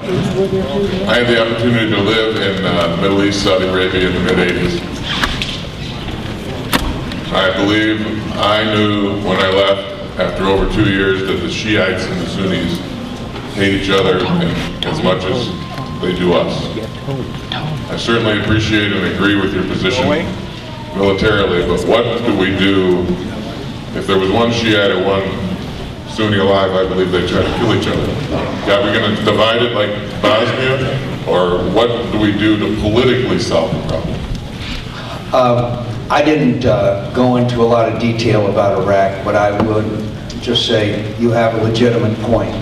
I had the opportunity to live in the Middle East, Saudi Arabia in the mid-'80s. I believe I knew when I left, after over 2 years, that the Shiites and the Sunnis hate each other as much as they do us. I certainly appreciate and agree with your position militarily, but what do we do if there was one Shiite or one Sunni alive? I believe they try to kill each other. Are we going to divide it like Bosnia, or what do we do to politically solve the problem? I didn't go into a lot of detail about Iraq, but I would just say you have a legitimate point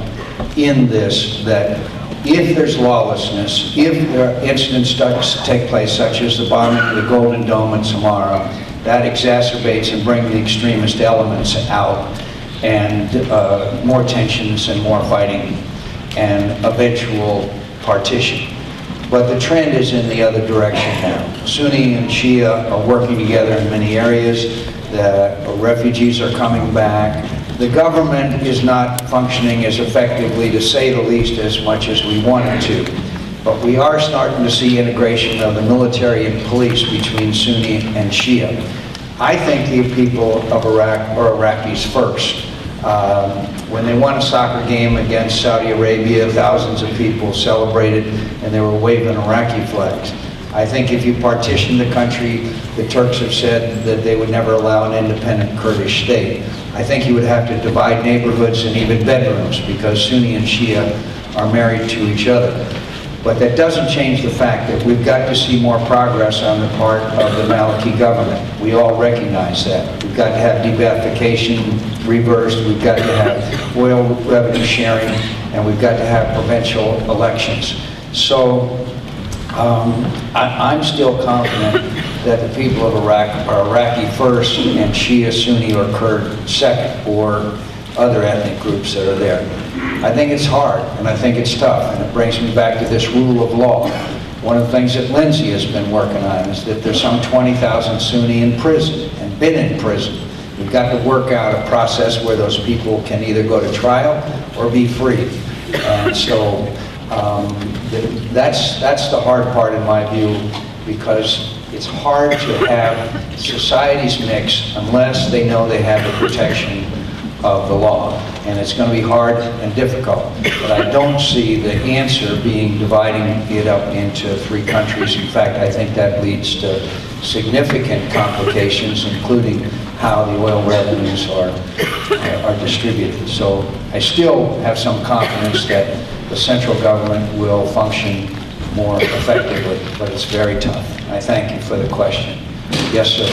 in this, that if there's lawlessness, if there are incidents start to take place, such as the bombing of the Golden Dome in Samara, that exacerbates and brings the extremist elements out, and more tensions and more fighting and eventual partition. But the trend is in the other direction now. Sunni and Shia are working together in many areas. The refugees are coming back. The government is not functioning as effectively, to say the least, as much as we wanted to. But we are starting to see integration of the military and police between Sunni and Shia. I think the people of Iraq are Iraqis first. When they won a soccer game against Saudi Arabia, thousands of people celebrated and they were waving Iraqi flags. I think if you partition the country, the Turks have said that they would never allow an independent Kurdish state. I think you would have to divide neighborhoods and even bedrooms, because Sunni and Shia are married to each other. But that doesn't change the fact that we've got to see more progress on the part of the Maliki government. We all recognize that. We've got to have de-Ba'athification reversed, we've got to have oil revenue sharing, and we've got to have provincial elections. So I'm still confident that the people of Iraq are Iraqi first and Shia, Sunni, or Kurd second, or other ethnic groups that are there. I think it's hard, and I think it's tough, and it brings me back to this rule of law. One of the things that Lindsay has been working on is that there's some 20,000 Sunni in prison, and been in prison. We've got to work out a process where those people can either go to trial or be free. And so that's the hard part in my view, because it's hard to have societies mix unless they know they have the protection of the law. And it's going to be hard and difficult. But I don't see the answer being dividing it up into 3 countries. In fact, I think that leads to significant complications, including how the oil revenues are distributed. So I still have some confidence that the central government will function more effectively, but it's very tough. I thank you for the question. Yes, sir.